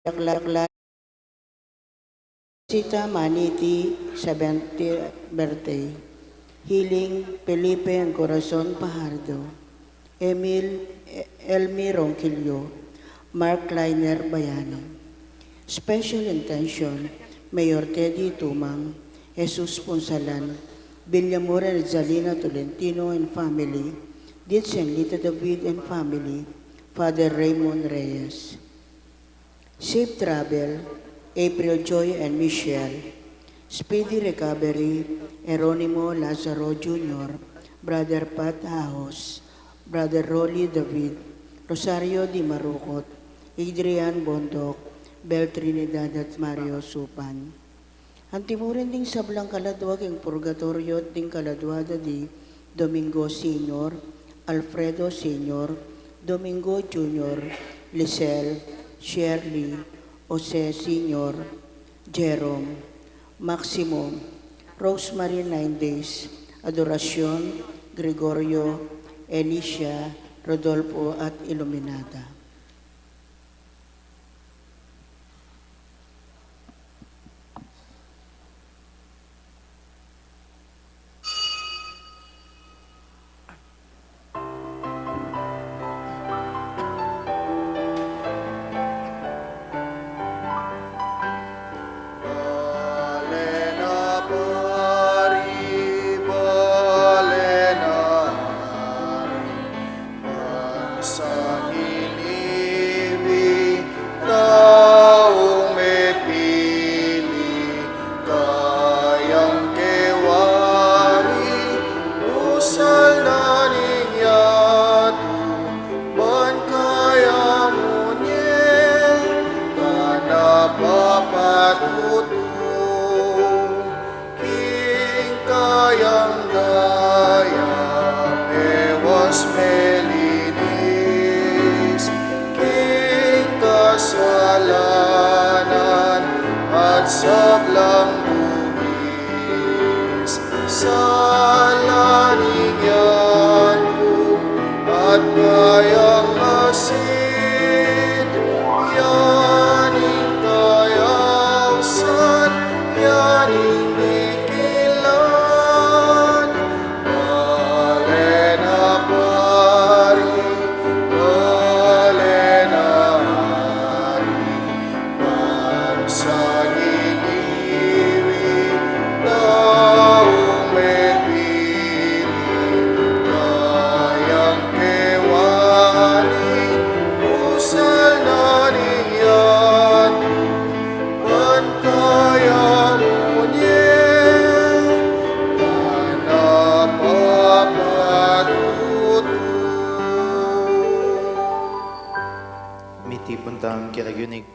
Yakla Sita Maniti 70th birthday. Healing Felipe Corazon Pajardo. Elmi Ronquillo. Mark Kleiner Bayani. Special intention, Mayor Teddy Tumang, Jesus Ponsalan, Villamora Rizalina Tolentino and family, Ditz and Lita David and family, Father Raymond Reyes. Safe travel, April Joy and Michelle. Speedy recovery, Eronimo Lazaro Jr., Brother Pat Hahos, Brother Rolly David, Rosario Di Marucot, Adrian Bondok, Bel Trinidad at Mario Supan. Antimurin ding sablang kaladwag ang purgatorio ding kaladwada di Domingo Sr., Alfredo Sr., Domingo Jr., Lisel, Shirley, Jose Sr., Jerome, Maximo, Rosemary 9 Days, Adoracion, Gregorio, Enicia, Rodolfo at Iluminada.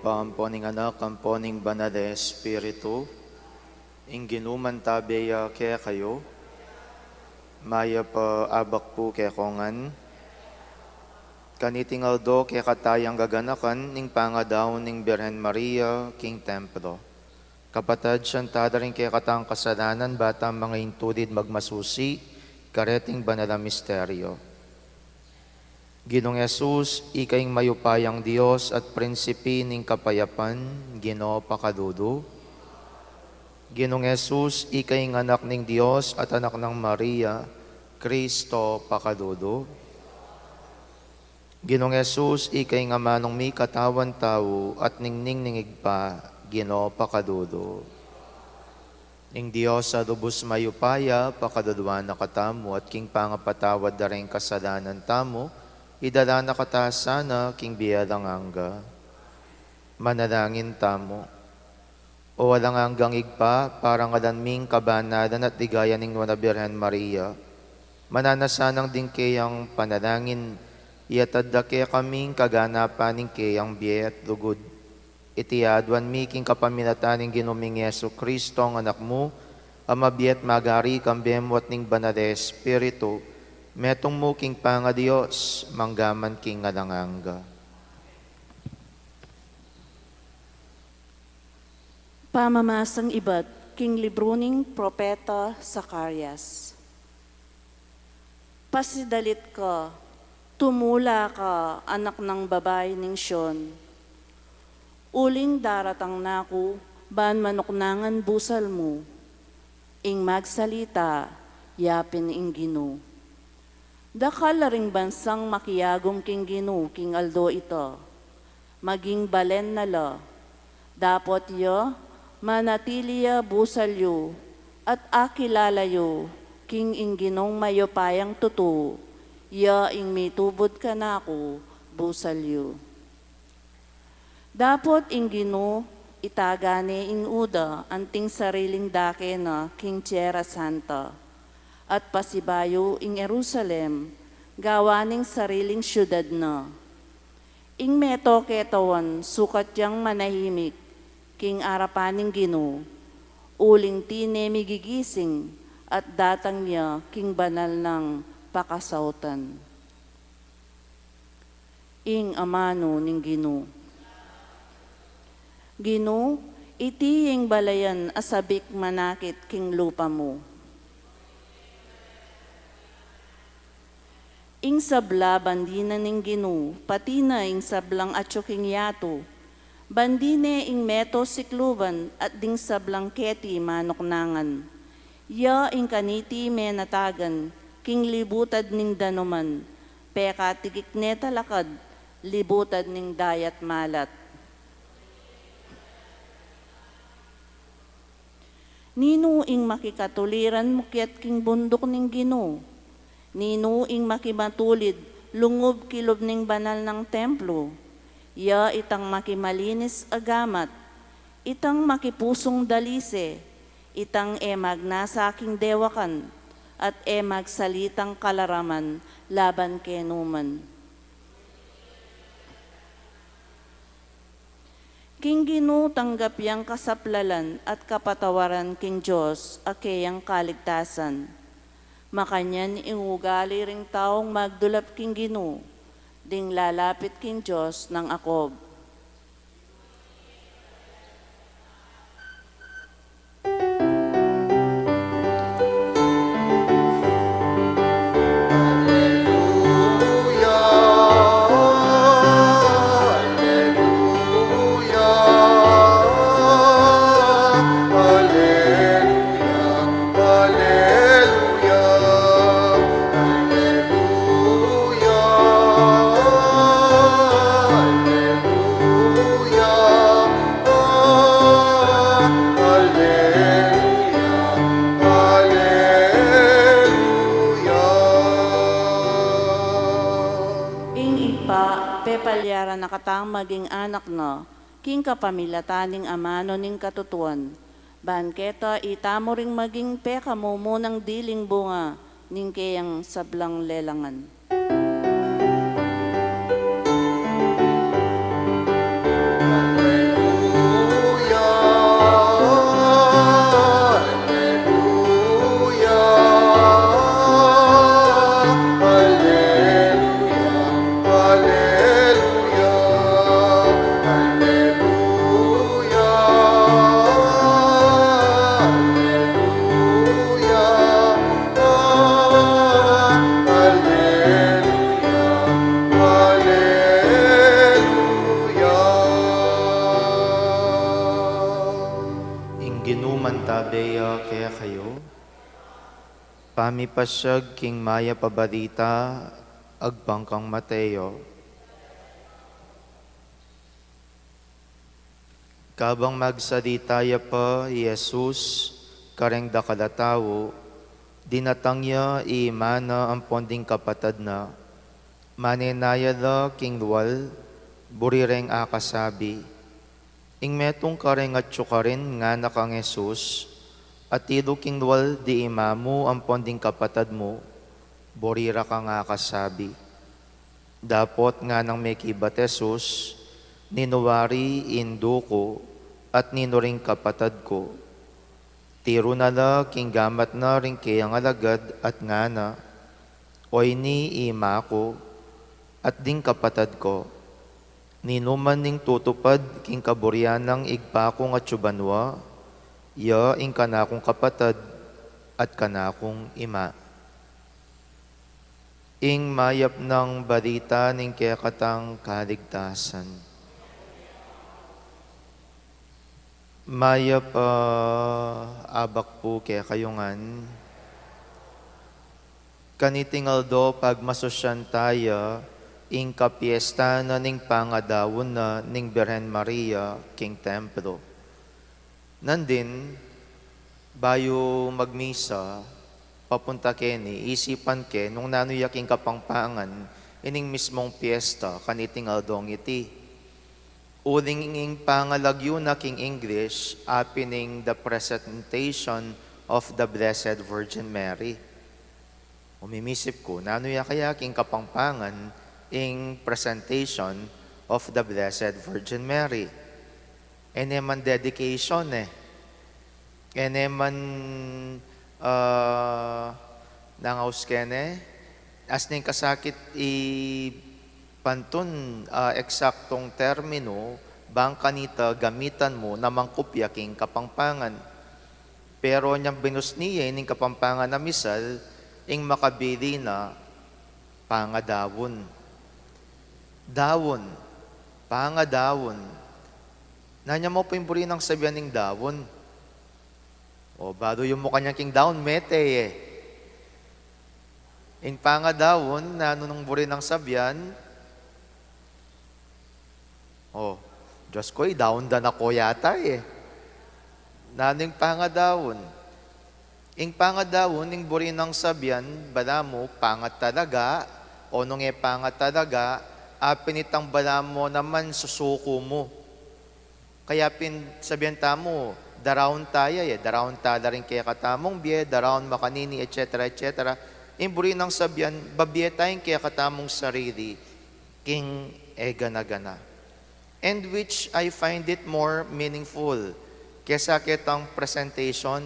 Amponing anak, amponing banal na Espiritu, ingginuman tabeya kaya kayo, maya pa abak po kaya kongan, kaniting aldo kaya katayang gaganakan, ning pangadaw ning Birhen Maria, King Templo. Kapatad siyang rin kaya katang kasalanan, bata mga intudid magmasusi, kareting banal na misteryo. Ginong Jesus, ikaing mayupayang Diyos at prinsipi ning kapayapan, Ginoo pakadudo. Ginong Jesus, ikaing anak ning Diyos at anak ng Maria, Kristo pakadudo. Ginong Jesus, ikaing ama nung may katawan tao at ningning ningigpa, Ginoo pakadudo. Ning Diyos sa lubos mayupaya, pakaduduan na katamo at king pangapatawad na rin kasalanan tamo, idala na katasana king biyalang angga. Manalangin tamo. O walang hanggang igpa, parang alanming kabanadan at ligaya ning Nuana Birhen Maria. Mananasanang din kayang panalangin, iatadda kaya kaming kaganapan ning kayang biyat lugod. Itiadwan mi king kapaminatan ning ginuming Yesu Kristo ang anak mo, amabiyat magari kambemwat ning banal na Espiritu, metong mo king panga Diyos, manggaman king ngalanganga. Pamamasang ibat, king libruning Propeta Zacarias. Pasidalit ka, tumula ka, anak ng babae ning Sion. Uling daratang naku, ban manuknangan busal mo. Ing magsalita, yapin ing Gino. Dakal ring bansang makiyagom king Gino, king aldo ito. Maging balen na la. Dapot yo, manatiliya busal yo, at akilalayo, king ing Ginong mayopayang tutu, ya ing mitubod ka na ako, busal yo. Dapot ing Gino, itagane ing uda, anting sariling dake na king Tierra Santa, at pasibayo ing Jerusalem, gawaning sariling syudad na. Ing meto ketawan, sukat yang manahimik, king arapaning Gino, uling tine migigising, at datang niya king banal ng pakasautan. Ing amano ning Gino. Gino, iti ing balayan asabik manakit king lupa mo. Ing sabla bandina ning Gino, pati na ing sablang atyo king yato, bandine ing meto sikluban at ding sablang keti manoknangan. Ya ing kaniti menatagan, king libutad ning danuman, peka tigik netalakad, libutad ning dayat malat. Nino ing makikatuliran mukyat king bundok ning Gino. Nino ing makimatulid, lungob kilob ning banal ng templo. Ya itang makimalinis agamat, itang makipusong dalise, itang emag nasa aking dewakan, at emag salitang kalaraman laban kenuman. King Gino tanggap yang kasaplalan at kapatawaran king Diyos akeyang kaligtasan. Makanyan iugali ring taong magdulap king Gino, ding lalapit king Diyos ng akob. Pepalyaran nakatang maging anak na, king kapamilataning amano ning katutuan. Banketa itamo ring maging peka mo munang diling bunga, ning kayang sablang lelangan. Tabeya kaya kayo, pamipasyag king maya pabarita, agpangkang Mateo. Kabang magsaditaya pa, Jesus, kareng dakalatawo, dinatangya iimana ang ponding kapatad na, maninaya da king duwal, burireng akasabi, ing metong kareng at syukarin nga na kang Jesus, at ido king duwal di imamu ang ponding kapatad mo, borira ka nga kasabi. Dapot nga nang may kibat Jesus, ninuwari indo ko, at ninuring kapatad ko. Tiro na la king gamat na ring kayang alagad at nga na, oy ni ima ko, at ding kapatad ko. Ninuman ning tutupad king kaburyanang igpakong at subanwa, ya ing kanakong kapatad at kanakong ima. Ing mayap ng balita ning kayakatang kaligtasan. Maya pa abak po kaya kayungan. Kanitingaldo pag masosyan tayo, ing kapiesta na ning pangadawon na ning Birhen Maria, King Templo. Nandin, bayo magmisa, papunta keni, isipan ke, nung nanuyaking kapangpangan, ining mismong piyesta, kanitingaldong iti. Uling ing pangalagyo na king English, happening the presentation of the Blessed Virgin Mary. Umimisip ko, nanuya kaya king kapangpangan ing presentation of the Blessed Virgin Mary. Eneman dedication Eneman nangaus kene, as ning kasakit pantun eksaktong termino, bang kanita gamitan mo na mangkopya king kapangpangan. Pero niyang binus niya ning kapampangan na misal, ing makabili na pangadawon. Dawon, pangadawon. Nanya mo po yung buri ng sabihan ng dawon. O, bado yung mukha niya king dawon, mete Ing pangadawon, na ano nung buri ng sabihan, oh, Diyos ko, down dan ako yata Naning pangadawon. Ing pangadawon, ing buri ng sabihan, bala mo, pangat talaga, o nung pangat talaga, pinitang bala mo naman susuko mo. Kaya sabihan tamo, daraon tayo daraon tala rin kaya katamong biye, daraon makanini, etc. etc. Ing buri ng sabihan, babiye tayong kaya katamong sarili, king gana-gana. And which I find it more meaningful kesa kitang presentation.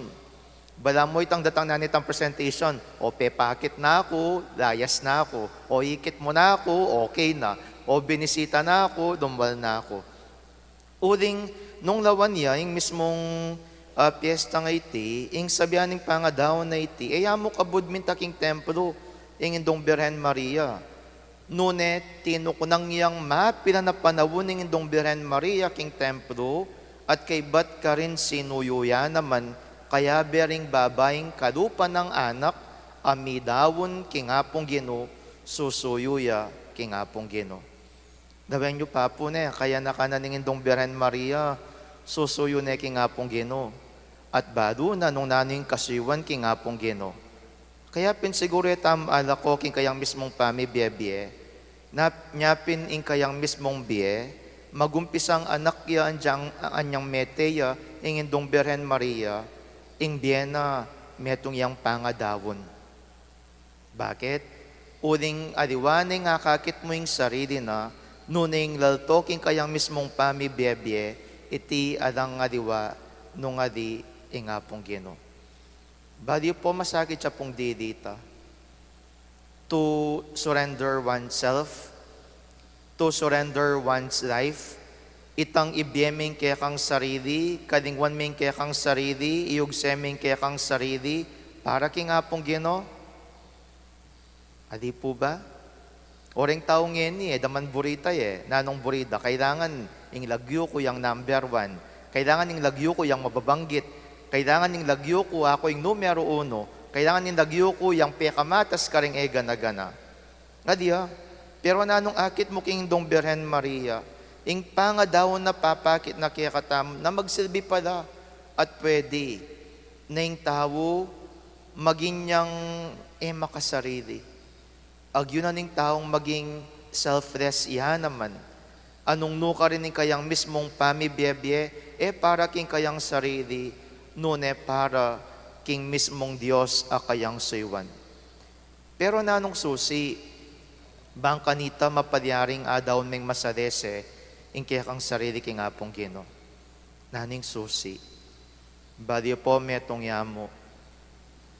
Bala mo itang datang na nitang presentation, o pepakit na ako, layas na ako, o ikit mo na ako, okay na, o binisita na ako, dumbal na ako. Uling, nung lawan niya, yung mismong piyesta nga iti, yung sabihan ng pangadawon na iti, mo kabud minta king templo, yung indong Birhen Maria. Nune, tinukunang niyang mapila na panawon ng indong Birhen Maria, king templo, at kay bat ka rin sinuyuya naman, kaya bering babaeng kalupa ng anak, amidawon kingapong Gino, susuyuya kingapong Gino. Dawen nyo pa po kaya nakananing indong Birhen Maria, susuyo ne kingapong Gino. At bado na nung naning kasiwan kingapong Gino. Kaya pinsiguro tam ala ko king kayang mismong pamibiyebye, na nyapin ing kayang mismong biye, magumpisang anak ya anyang meteya, ing indong Birhen Maria, ing biyena metong yang pangadawon. Bakit? Uling aliwaning nga kakit mo ing sarili na, nuning laltoking kayang mismong pamibiyebye, iti alang aliwa nung adi ingapong Gino. Bali po masakit siya pong didita. To surrender oneself, to surrender one's life, itang ibiyeming kaya kang sarili, kalingwan ming kaya kang sarili, iyugseming kaya kang sarili, para kingapong Gino. Adi po ba? Oreng taong ngeni daman burita nanong burita, kailangan ing lagyo ko yung number 1, kailangan ing lagyo ko yung mababanggit, kailangan ing lagyo ko ako yung numero 1, kailangan ing lagyo ko yung pekamatas karing gana-gana. Adi pero nanong akit mo king indong Birhen Maria, ing pangadawon na papakit na kaya katam, na magsilbi pala at pwede na ing tao maging niyang makasarili. Agyo na ning taong maging selfless naman. Anong nuka rin ning kayang mismong pamibiyebye, para king kayang sarili, nune para king mismong Diyos kayang suywan. Pero nanong susi, bang kanita mapadyaring adaw ming masadese, ing kaya kang sarili king apong Gino. Naning susi, bali po metong yamo,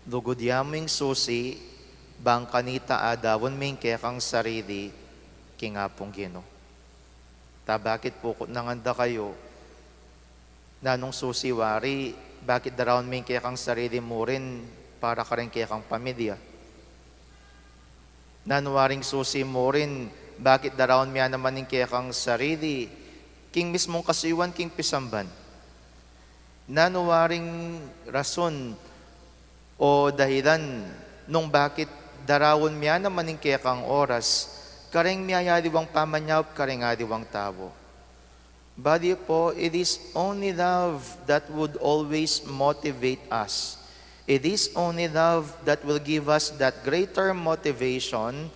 lugod yamo ing susi, bang kanita adawon ming kaya kang sarili king apong Gino. Bakit po nanganda kayo, nanong susi wari, bakit darawon ming kaya kang sarili mo rin para ka rin kaya kang pamilya? Nanuwaring susi mo rin, bakit darawon miya naman ning kaya kang sarili, king mismong kasiwan king pisamban? nanuwaring rason o dahilan nung bakit darawon miya naman ng kekang oras, kareng miyayariwang pamanyap, kareng ariwang tao. Bali po, it is only love that would always motivate us. It is only love that will give us that greater motivation,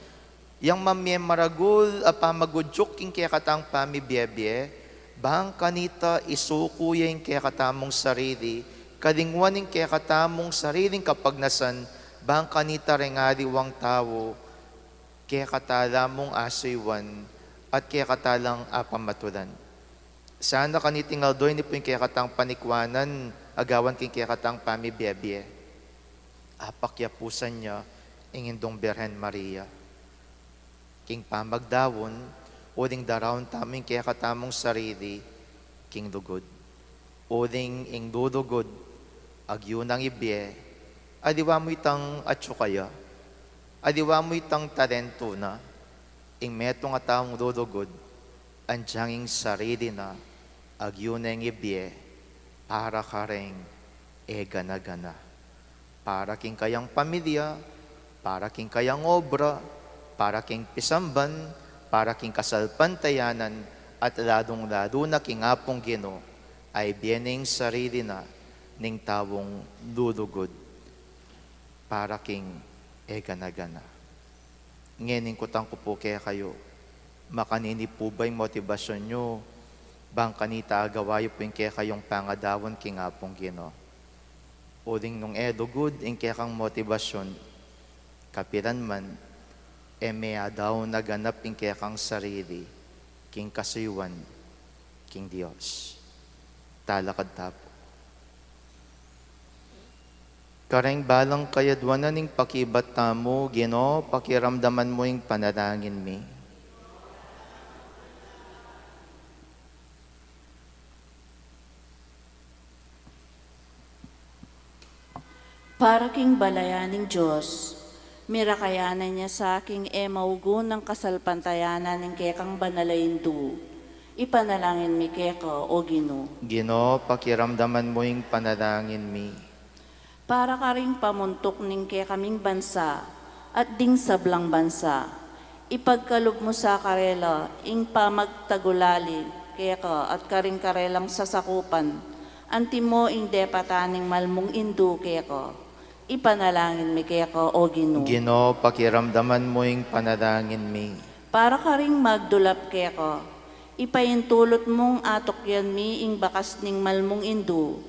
yang mamye maragul apamagudjuk king kaya katang pamibiyebye, bang kanita isukuya yung kaya katamong sarili, kadingwan yung kaya katamong sariling kapagnasan, bang kanita rengariwang tao, kaya katala mong asuywan, at kaya katalang apamatulan. Sana kanitingal doy ni po yung kaya katang panikwanan, agawan king kaya katang pamibiyebye. Apakyapusan niya, ingindong Birhen Maria. King pamagdawon, uling darawon taming kaya katamong sarili, king lugod. Uling ing dudugod, agyunang ibye, adiwa mo itang atsukaya, adiwa mo itang talento na, ing metong atawang dudugod, andyang ing sarili na, agyunang ibye, para kareng gana-gana. Para king kayang pamilya, para king kayang obra, para king pisamban, para king kasalpantayanan, at ladong-lado na king apong Gino, ay biyening sarili na ning tawong lulugod, para king gana-gana. Ngening kutang ko po kaya kayo, makanini po ba yung motivasyon nyo, bang kanita agawayo po yung kaya kayong pangadawan king apong Gino. Uling nung lugod, yung kaya kang motivasyon, kapilan man, mea daw naganap yung kaya kang sarili, king kasuywan, king Diyos. Talakad tapo. Kareng balang kayadwanan ning pakibat tamo, Gino, pakiramdaman mo yung panalangin mi. Para king balayaning Diyos, mirakayanan niya sa aking emaugun ng kasalpantayanan ng kekang banalayndu. Ipanalangin mi keka, o Gino. Gino, pakiramdaman mo yung panalangin mi. Para ka ring pamuntok ning kekaming bansa at ding sablang bansa. Ipagkalob mo sa karela, ing pamagtagulali, keka at karing karelang sasakupan. Anti mo ing depataning malmong indu, keka. Ipanalangin mi keka, o Gino. Gino, pakiramdaman mo yung panalangin mi. Para ka ring magdulap keka, ipayintulot mong atokyan mi ing bakas ning malmong indu,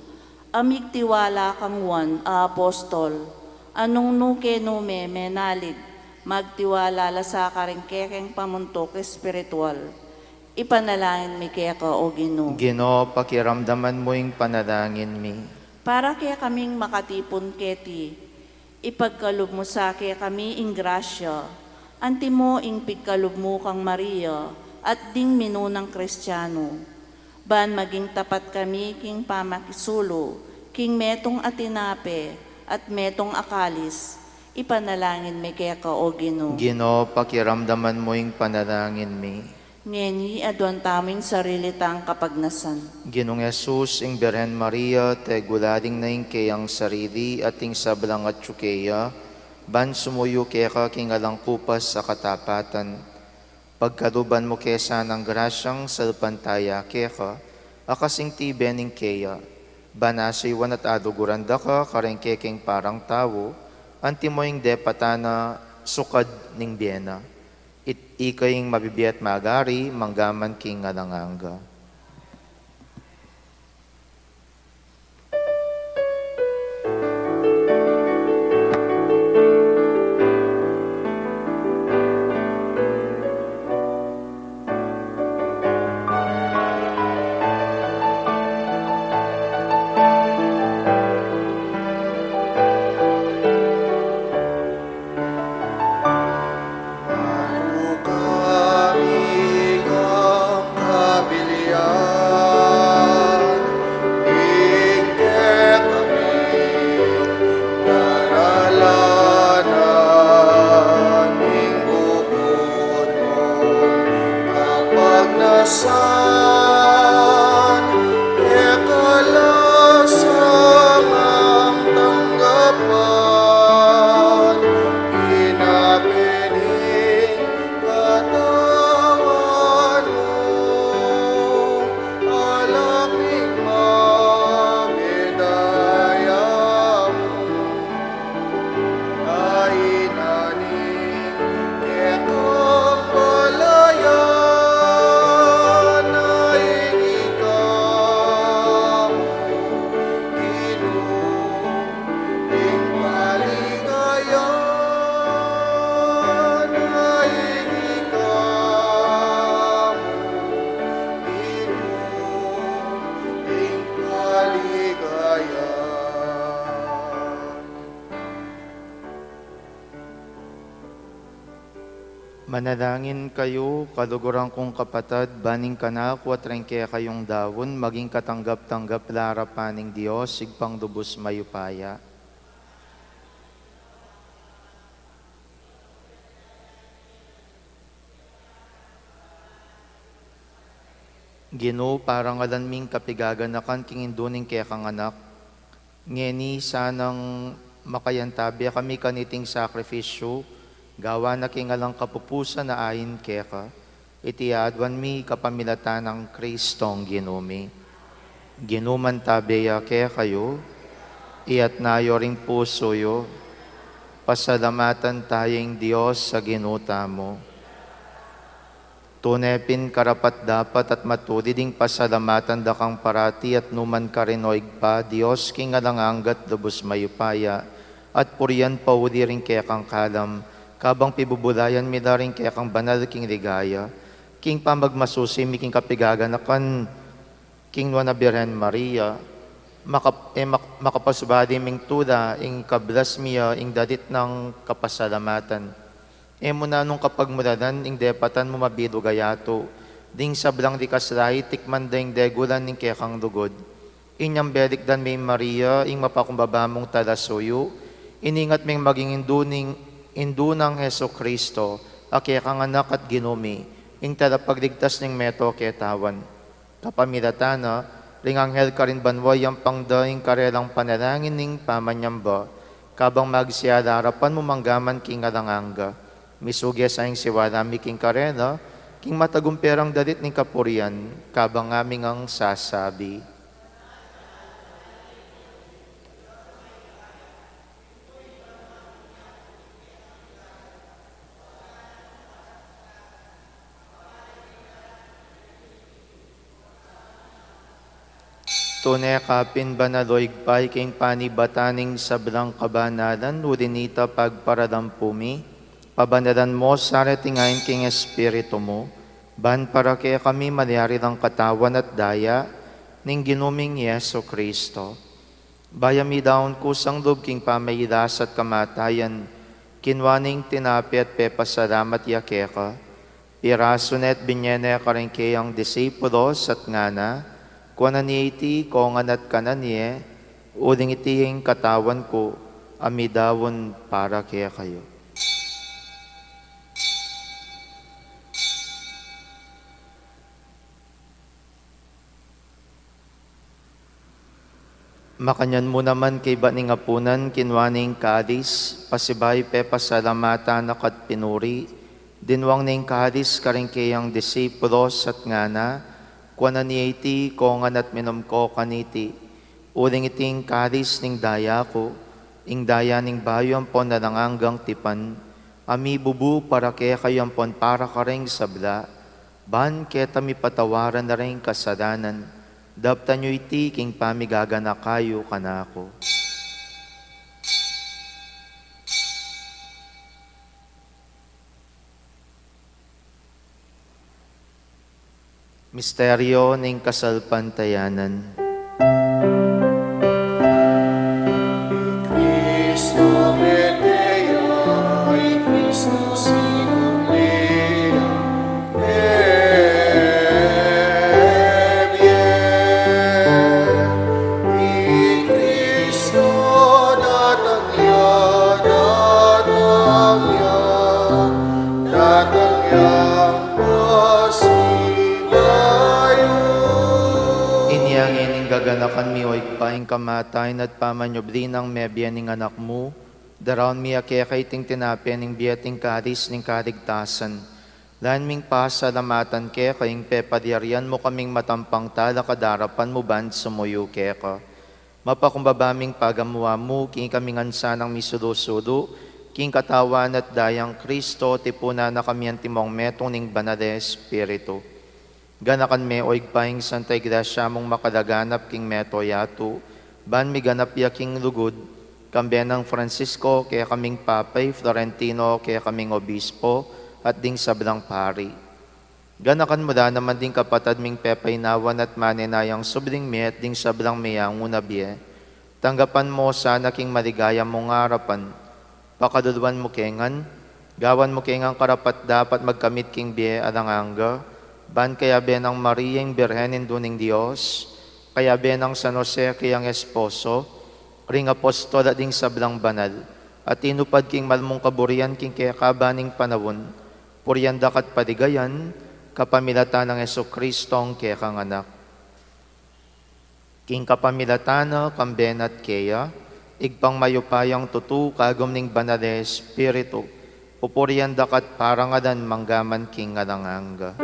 amig tiwala kang wan, apostol, anong nuke nume menalig, magtiwala la sa ka ring kekeng pamuntok espiritual. Ipanalangin mi keka, o Gino. Gino, pakiramdaman mo yung panalangin mi. Para kaya kaming makatipon keti, ipagkalob mo sa kaya kami ing grasya, anti mo ing pigkalob mo kang Maria, at ding minunang Kristiyano. Ban maging tapat kami king pamakisulo, king metong atinape, at metong akalis, ipanalangin mi kaya ka, o Gino. Gino, pakiramdaman mo yung panalangin mi. Ngeni adwan taming sarilitang kapagnasan. Ginong Jesus, ing Birhen Maria, te gulading na yung kayang sarili at ing sablang at tsukeya, ban sumuyo kaya ka king alangkupas sa katapatan. Pagkaluban mo kesa ng grasyang salpantaya kaya ka, akasing tiben ning kaya, banasiwan at aduguranda ka, kareng keking parang tao, anti mo yung depatana, sukad ning biyena. Ikaying mabibiyat magari, manggaman king ngalanganga. Kami ang kabilian Manalangin kayo, kaluguran kong kapatid, baning kanako at rengke kayong dawon, maging katanggap-tanggap larapaning Diyos, sigpang lubos mayupaya. Ginoo, parang alanming kapigaganakan king induning kaya kang anak. Ngeni sanang makayantabi kami kaniting sakripisyo, gawa na king alang kapupusan na ayin kaya ka. Itiadwan mi kapamilatan ng Kristong ginumi. Ginuman tabiya kaya kayo, iat nayo ring puso yo, pasalamatan tayong Diyos sa ginuta mo. Tunepin karapat dapat at matuliding pasalamatan da kang parati at numan ka rin pa, Diyos king alanganggat lubos mayupaya, at puriyan pauli rin kaya kang kalam, kabang pibubulayan mi rin kaya kang banal king ligaya, king pamagmasusim, king kapigaganakan, king Nuana Maria, makapasubadi ming tuda, ing kablas miya, ing dadit ng kapasalamatan. Emo na nung kapag mulanan, ing depatan mo mabido gayato, ding sablang di kasray, tikman da ing degulan ning kekang lugod. Inyang belik dan may Maria, ing mapakumbaba mong talasuyo, iningat ming maging indunang Heso Kristo, akekang anak at ginumi, ing talapagligtas ning meto ketawan. Kapamilatana, ring anghel ka rin banway ang pangdaing karelang panalangin ning pamanyamba, kabang magsiyadarapan mo manggaman king alanganga. Misugya sa ing siwalami king karena, king matagumperang dalit ning kapurian, kabang aming ang sasabi. Tunay kapin banaloig pay king panibataning sablang kabanalan, udinita pagparadampumi, pabanalan mo sa retingayin king Espiritu mo, ban para kaya kami malyari ng katawan at daya, ning ginuming Yeso Kristo. Bayami daon kusang loob king pamayilas at kamatayan, kinwaning tinapi at pepasalamat yakeka, piraso net binyene karengke ang disipulos at ngana, kuwanan ni iti kongan at kananye, uling itihing katawan ko, amidawon para kaya kayo. Makanyan mo naman kay baning apunan, kinwaning kadis, pasibay pe pasalamatan nakat pinuri, dinwang ning kadis karingkeyang disipulos at ngana, kuwanan ni iti kongan at minumko kaniti, uling iting kadis ning daya ko, ing daya ning bayo ampon na langanggang tipan, ami bubu para kaya kayo ampon para karing sabla, ban keta mi patawaran na rin kasadanan, daptan nyo iti king pamigagana kayo kanako. Misteryo ning kasalpantayanan. Cristo Medea, Cristo Sinumea, gaganakan mi oig paing kamatayin at pamanyobli ng mebya ning anak mo, daraon mi akekay ting tinapya ning biyating karis ning karigtasan. Lan ming pasalamatan ke kaying pepadyarian mo kaming matampang tala kadarapan mo ban sumuyo keka. Mapakumbabaming pagamuwa mo, king kaming ansanang misudo-sudo, king katawan at dayang Kristo, tipuna na kami ang timong metong ning banade Espiritu. Ganakan me oig paing Santa Iglesia mong makadaganap king meto yatu, ban mi ganap ya king lugod, kambiyan ng Francisco, kaya kaming papay, Florentino, kaya kaming obispo, at ding sablang pari. Ganakan mo da naman ding kapatad ming pepaynawan at maninayang subling mi at ding sablang mayang unabye. Tanggapan mo sana king maligaya mong harapan, pakadulwan mo kengan, Gawan mo kay ngang karapat dapat magkamit king biye aranganga, ban kaya benang Mariyang Birhenin duning Dios, kaya benang San Jose kayang esposo, ring apostol at ding sablang banal, at inupad king malmong kaburian king kaya kabaning panawon, puryanda kat padigayan, kapamilatan ng Jesucristong kaya kang anak. King kapamilatana kambenat keya, igpang mayupayang tutu kagom ning banale espiritu, pupurian dakat parangadan manggaman king ngalanganga.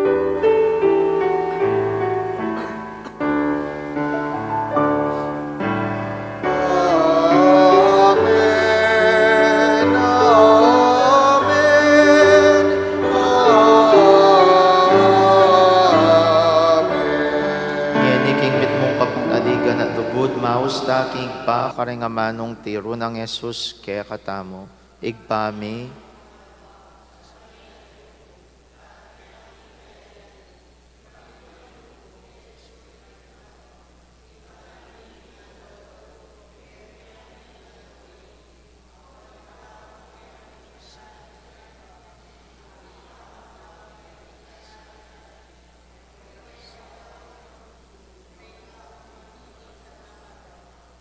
Amen. Amen. Amen. Ngeni king mitmong kapagaligan at lubod, maus da king pa karingamanong tiro ng Jesus kaya katamo, igpami,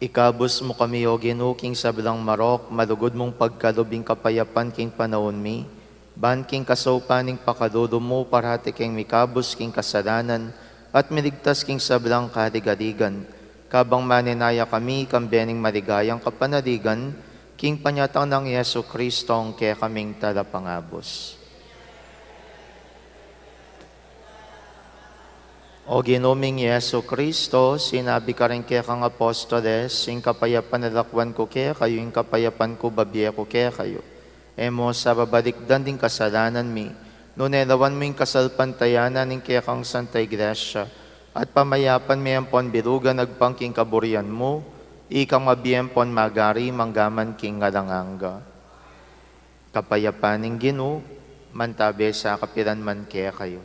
ikabos mo kami o ginuking sa bilang marok, malugod mong pagkalubing kapayapan king panahon mi, ban king kasaupaning pakadodo mo parati king mikabos king kasalanan, at miligtas king sa bilang kaligaligan, kabang maninaya kami kambening maligayang kapanaligan, king panyatang ng Yesu Kristong kaya kaming talapangabos. O ginuming Yesu Kristo, sinabi ka rin kaya kang apostoles, sing kapayapan nalakwan ko kaya kayo, yung kapayapan ko babiye ko kaya kayo. Emo sa babalikdan din kasalanan mi, nunelawan mo yung kasalpantayanan ng kaya kang Santa Iglesia, at pamayapan mi ang ponbirugan nagpangking kaburian mo, ikang mabiyempon magari manggaman king ngalanganga. Kapayapaning Ginu, mantabe sa kapiran man kaya kayo.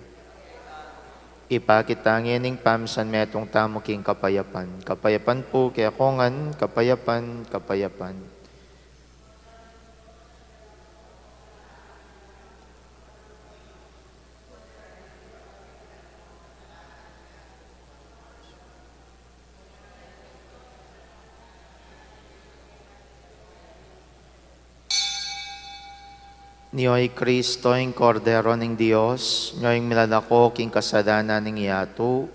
Ipakitangin ning pamsan metong tamo king kapayapan. Kapayapan po kaya kongan, kapayapan, kapayapan. Niyo'y Kristo yung kordero ng Diyos, niyo'y milalako king kasalanan ng iyato,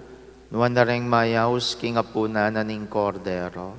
nuwan na rin mayaus king apunanan ng kordero.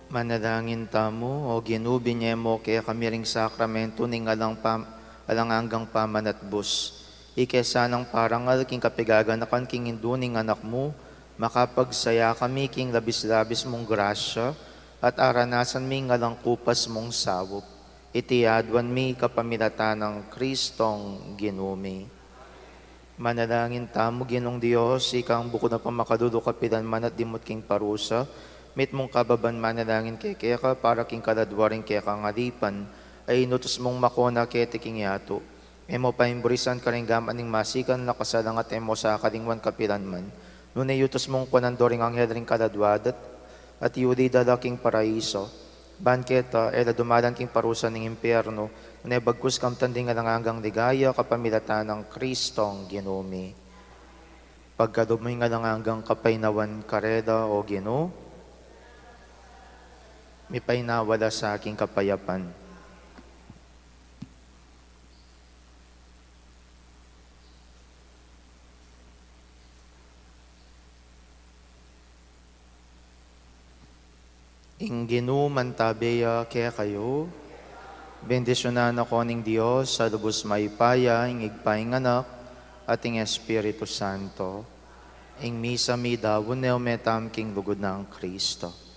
Manalangin tamo, o ginubinye mo kaya kami ring sakramento ning alangang pamanat bus. Ikesanang parangal king kapigaganakan king induning anak mo, makapagsaya kami king labis-labis mong grasya, at aranasan mi ngalang kupas mong sawop. Itiyadwan mi kapamilatan ng Kristong ginumi. Manalangin tamo, Ginong Diyos, ikang bukod na pamakadudo kapilan man at dimot king parusa, mit mong kababan manalangin kaya ka para king kaladwaring kaya kang alipan, ay inutos mong makona kaya tiking yato. Emo pa imburisan ka rin gaman ning masikan na kasalang at emo sa kalingwan kapilan man. Nunay utos mong kunandoring anghel ring kaladwadat, at iuli dalaking paraiso. Banketa, ela dumalan king parusa ng impyerno, nunay bagkus kam tanding alangang ligaya kapamilatan ng Kristong ginumi. Pagkadumoy nga alangang kapainawan kareda o Ginoo, may painawala sa aking kapayapan. Ing Ginoo mantabeya kaya kayo, bendisyonan ako ning Dios sa lubos maipaya, ing igpaing anak, at ing Espiritu Santo. Ing misa mi dawon neo metam king lugod ng Kristo.